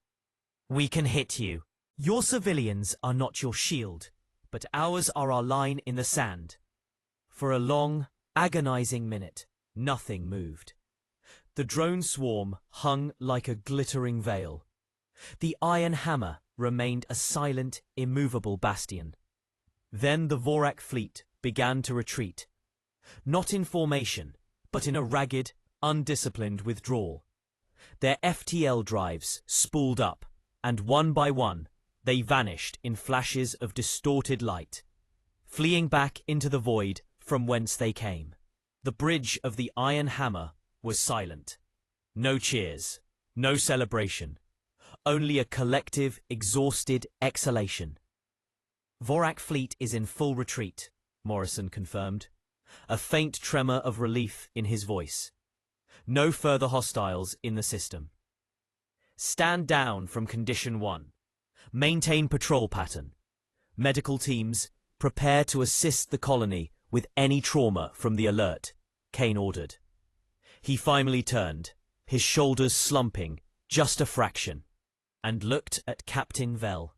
We can hit you. Your civilians are not your shield, but ours are our line in the sand." For a long, agonizing minute, nothing moved. The drone swarm hung like a glittering veil. The iron hammer remained a silent, immovable bastion. Then the Vorak fleet began to retreat, not in formation, but in a ragged, undisciplined withdrawal. Their FTL drives spooled up, and one by one, they vanished in flashes of distorted light, fleeing back into the void from whence they came. The bridge of the Iron Hammer was silent. No cheers, no celebration, only a collective, exhausted exhalation. "Vorak fleet is in full retreat," Morrison confirmed, a faint tremor of relief in his voice. "No further hostiles in the system. Stand down from Condition 1. Maintain patrol pattern. Medical teams, prepare to assist the colony with any trauma from the alert," Kane ordered. He finally turned, his shoulders slumping just a fraction, and looked at Captain Vell.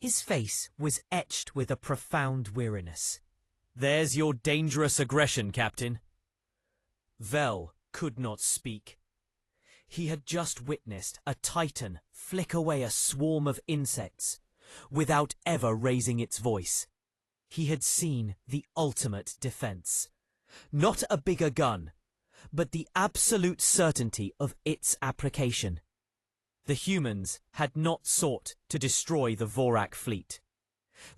His face was etched with a profound weariness. "There's your dangerous aggression, Captain." Vell could not speak. He had just witnessed a titan flick away a swarm of insects without ever raising its voice. He had seen the ultimate defense. Not a bigger gun, but the absolute certainty of its application. The humans had not sought to destroy the Vorak fleet.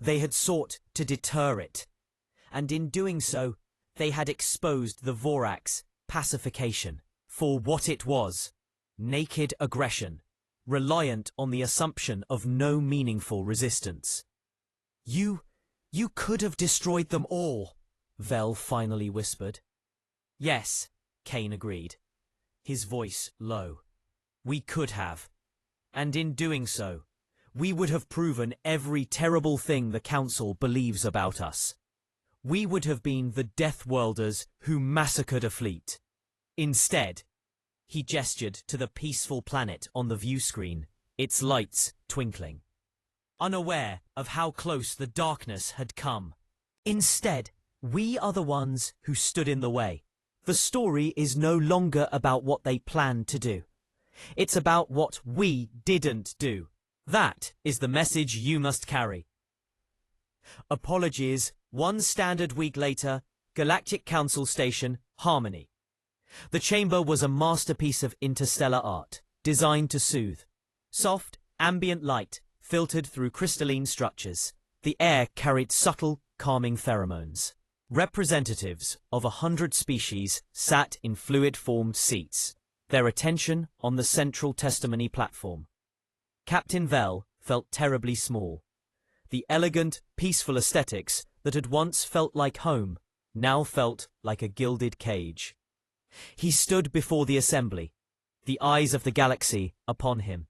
They had sought to deter it, and in doing so, they had exposed the Vorak's pacification for what it was: naked aggression, reliant on the assumption of no meaningful resistance. You could have destroyed them all," Vell finally whispered. "Yes," Kane agreed, his voice low. "We could have. And in doing so, we would have proven every terrible thing the Council believes about us. We would have been the Death Worlders who massacred a fleet. Instead," he gestured to the peaceful planet on the view screen, its lights twinkling, unaware of how close the darkness had come. "Instead, we are the ones who stood in the way. The story is no longer about what they planned to do. It's about what we didn't do. That is the message you must carry." Apologies. 1 standard week later, Galactic Council Station, Harmony. The chamber was a masterpiece of interstellar art, designed to soothe. Soft, ambient light filtered through crystalline structures. The air carried subtle, calming pheromones. Representatives of 100 species sat in fluid-formed seats, their attention on the central testimony platform. Captain Vell felt terribly small. The elegant, peaceful aesthetics that had once felt like home now felt like a gilded cage. He stood before the assembly, the eyes of the galaxy upon him.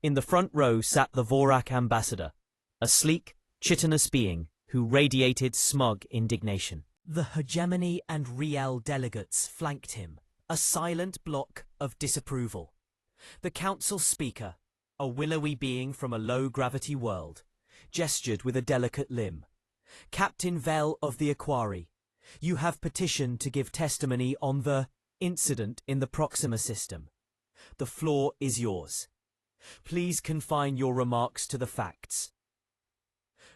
In the front row sat the Vorak ambassador, a sleek, chitinous being who radiated smug indignation. The hegemony and Riel delegates flanked him, a silent block of disapproval. The council speaker, a willowy being from a low-gravity world, gestured with a delicate limb. "Captain Vell of the Aquari, you have petitioned to give testimony on the incident in the Proxima system. The floor is yours. Please confine your remarks to the facts."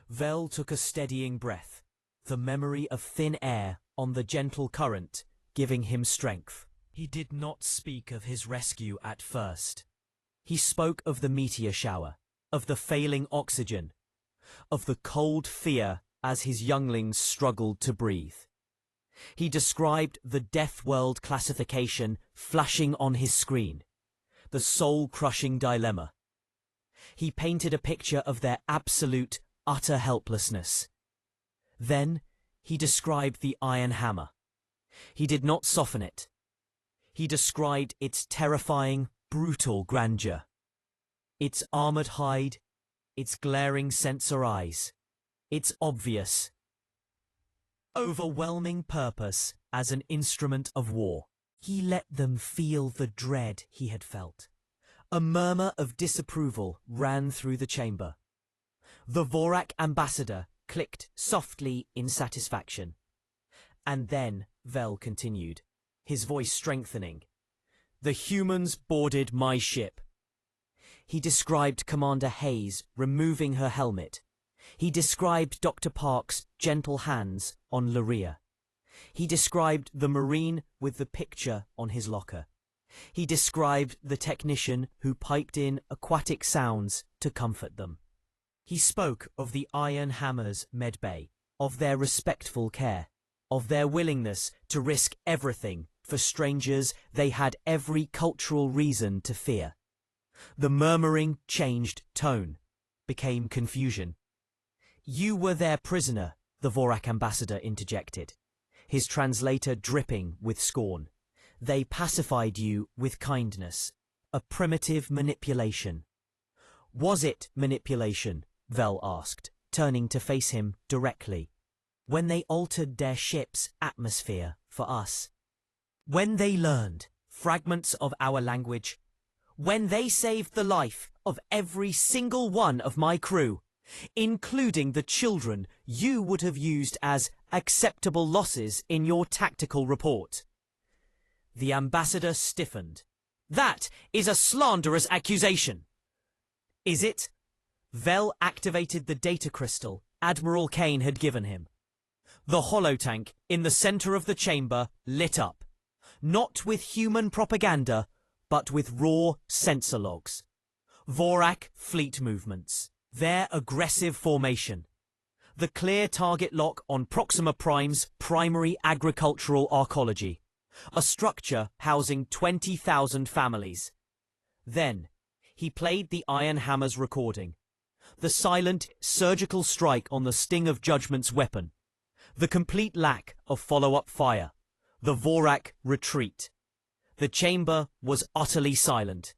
Vell took a steadying breath. The memory of thin air on the gentle current, giving him strength. He did not speak of his rescue at first. He spoke of the meteor shower, of the failing oxygen, of the cold fear as his younglings struggled to breathe. He described the death world classification flashing on his screen, the soul-crushing dilemma. He painted a picture of their absolute, utter helplessness. Then he described the iron hammer. He did not soften it. He described its terrifying, brutal grandeur. Its armored hide, its glaring sensor eyes, its obvious, overwhelming purpose as an instrument of war. He let them feel the dread he had felt. A murmur of disapproval ran through the chamber. The Vorak ambassador clicked softly in satisfaction. And then Vel continued, his voice strengthening. The humans boarded my ship. He described Commander Hayes removing her helmet. He described Dr. Park's gentle hands on Luria. He described the Marine with the picture on his locker. He described the technician who piped in aquatic sounds to comfort them. He spoke of the Iron Hammer's medbay, of their respectful care, of their willingness to risk everything for strangers they had every cultural reason to fear. The murmuring changed tone, became confusion. You were their prisoner, the Vorak ambassador interjected, his translator dripping with scorn. They pacified you with kindness, a primitive manipulation. Was it manipulation? Vel asked, turning to face him directly. When they altered their ship's atmosphere for us. When they learned fragments of our language. When they saved the life of every single one of my crew, including the children you would have used as acceptable losses in your tactical report. The ambassador stiffened. That is a slanderous accusation. Is it? Vel activated the data crystal Admiral Kane had given him. The holotank in the center of the chamber lit up, not with human propaganda, but with raw sensor logs. Vorak fleet movements, their aggressive formation, the clear target lock on Proxima Prime's primary agricultural arcology, a structure housing 20,000 families. Then, he played the Iron Hammer's recording, the silent surgical strike on the Sting of Judgment's weapon, the complete lack of follow-up fire, the Vorak retreat. The chamber was utterly silent.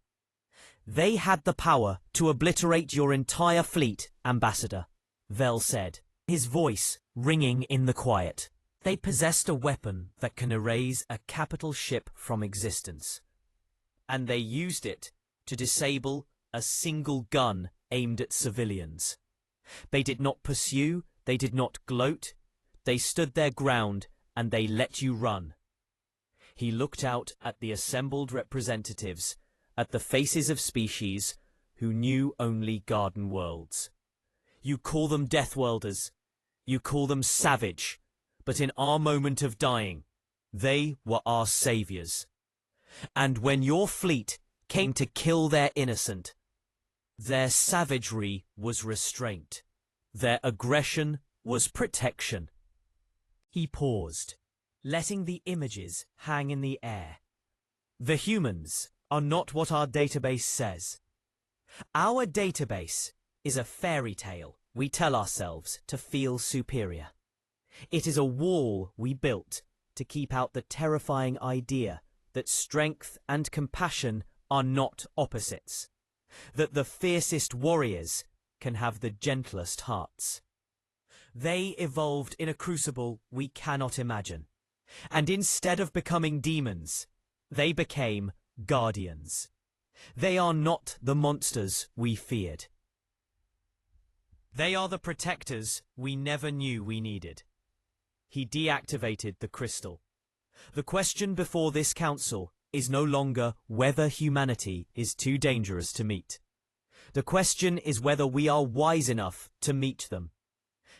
They had the power to obliterate your entire fleet, Ambassador, Vel said, his voice ringing in the quiet. They possessed a weapon that can erase a capital ship from existence. And they used it to disable a single gun aimed at civilians. They did not pursue, they did not gloat, they stood their ground and they let you run. He looked out at the assembled representatives, at the faces of species who knew only garden worlds. You call them Deathworlders, you call them savage, but in our moment of dying, they were our saviors. And when your fleet came to kill their innocent, their savagery was restraint, their aggression was protection. He paused, letting the images hang in the air. The humans are not what our database says. Our database is a fairy tale we tell ourselves to feel superior. It is a wall we built to keep out the terrifying idea that strength and compassion are not opposites, that the fiercest warriors can have the gentlest hearts. They evolved in a crucible we cannot imagine, and instead of becoming demons, they became guardians. They are not the monsters we feared. They are the protectors we never knew we needed. He deactivated the crystal. The question before this council is no longer whether humanity is too dangerous to meet. The question is whether we are wise enough to meet them.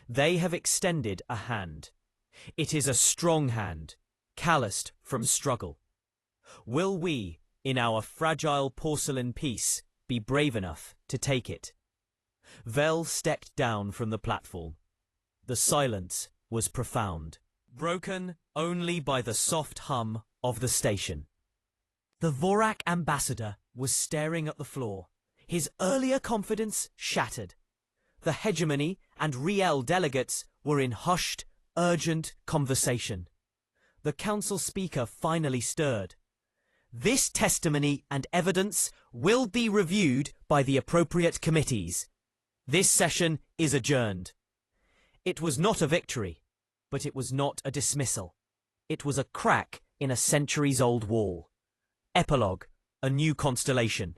They have extended a hand. It is a strong hand, calloused from struggle. Will we, in our fragile porcelain piece, be brave enough to take it? Vel stepped down from the platform. The silence was profound, broken only by the soft hum of the station. The Vorak ambassador was staring at the floor, his earlier confidence shattered. The hegemony and Riel delegates were in hushed, urgent conversation. The council speaker finally stirred. This testimony and evidence will be reviewed by the appropriate committees. This session is adjourned. It was not a victory, but it was not a dismissal. It was a crack in a centuries-old wall. Epilogue, a new constellation.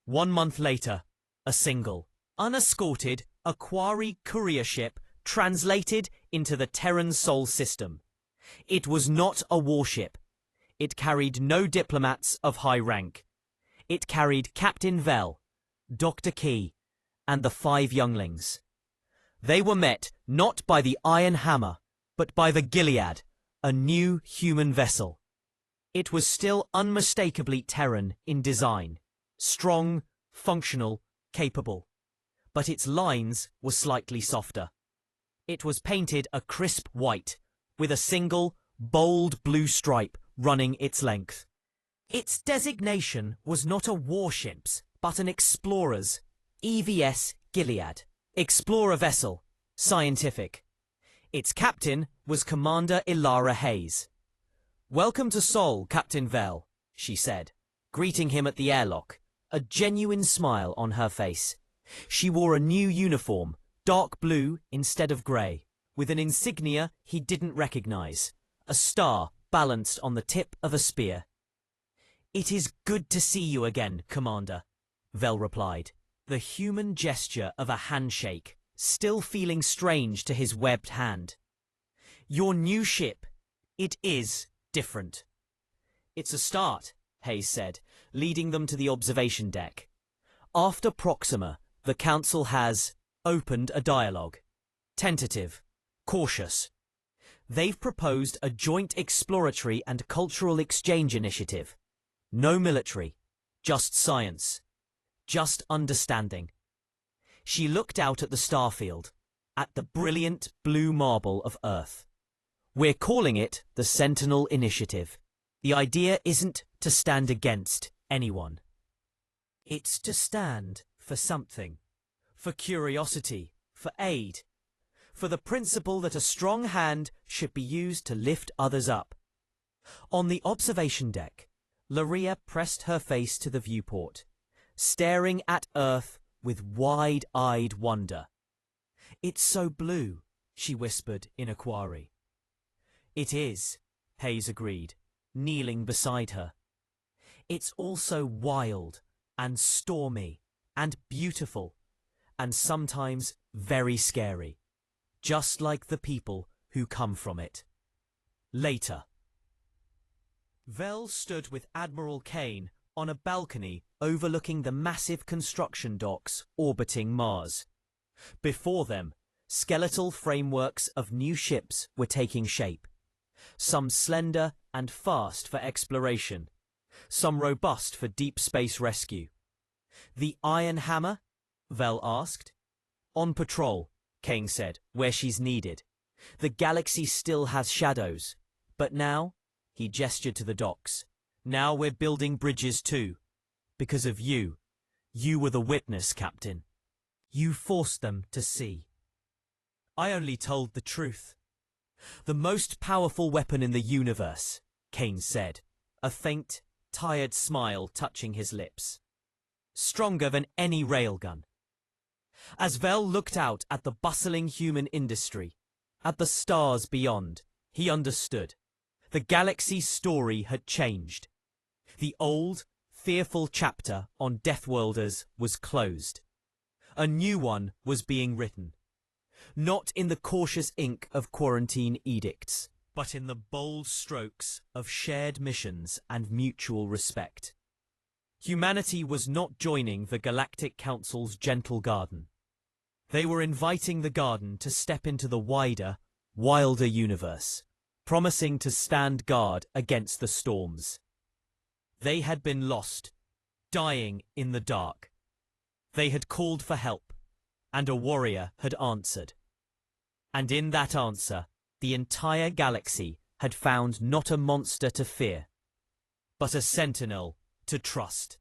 1 month later, a single, unescorted Aquari courier ship translated into the Terran Sol system. It was not a warship. It carried no diplomats of high rank. It carried Captain Vel, Dr. Key, and the 5 younglings. They were met not by the Iron Hammer, but by the Gilead, a new human vessel. It was still unmistakably Terran in design, strong, functional, capable. But its lines were slightly softer. It was painted a crisp white, with a single, bold blue stripe running its length. Its designation was not a warship's, but an explorer's, EVS Gilead, explorer vessel, scientific. Its captain was Commander Ilara Hayes. "Welcome to Sol, Captain Vel," she said, greeting him at the airlock, a genuine smile on her face. She wore a new uniform, dark blue instead of grey, with an insignia he didn't recognize, a star balanced on the tip of a spear. "It is good to see you again, Commander," Vel replied, the human gesture of a handshake, still feeling strange to his webbed hand. "Your new ship, it is different." "It's a start," Hayes said, leading them to the observation deck. "After Proxima, the Council has opened a dialogue. Tentative, cautious. They've proposed a joint exploratory and cultural exchange initiative. No military, just science, just understanding." She looked out at the starfield, at the brilliant blue marble of Earth. "We're calling it the Sentinel Initiative. The idea isn't to stand against anyone. It's to stand for something. For curiosity, for aid. For the principle that a strong hand should be used to lift others up." On the observation deck, Laria pressed her face to the viewport, staring at Earth with wide-eyed wonder. "It's so blue," she whispered in Aquari. "It is," Hayes agreed, kneeling beside her. "It's also wild and stormy and beautiful and sometimes very scary, just like the people who come from it." Later. Vel stood with Admiral Kane on a balcony overlooking the massive construction docks orbiting Mars. Before them, skeletal frameworks of new ships were taking shape. Some slender and fast for exploration, some robust for deep space rescue. "The Iron Hammer?" Vel asked. "On patrol," Kane said, "where she's needed. The galaxy still has shadows. But now," he gestured to the docks, "now we're building bridges too. Because of you. You were the witness, Captain. You forced them to see." "I only told the truth." "The most powerful weapon in the universe," Kane said, a faint, tired smile touching his lips. "Stronger than any railgun." As Vel looked out at the bustling human industry, at the stars beyond, he understood. The galaxy's story had changed. The old, fearful chapter on Deathworlders was closed. A new one was being written. Not in the cautious ink of quarantine edicts, but in the bold strokes of shared missions and mutual respect. Humanity was not joining the Galactic Council's gentle garden. They were inviting the garden to step into the wider, wilder universe, promising to stand guard against the storms. They had been lost, dying in the dark. They had called for help, and a warrior had answered. And in that answer, the entire galaxy had found not a monster to fear, but a sentinel to trust.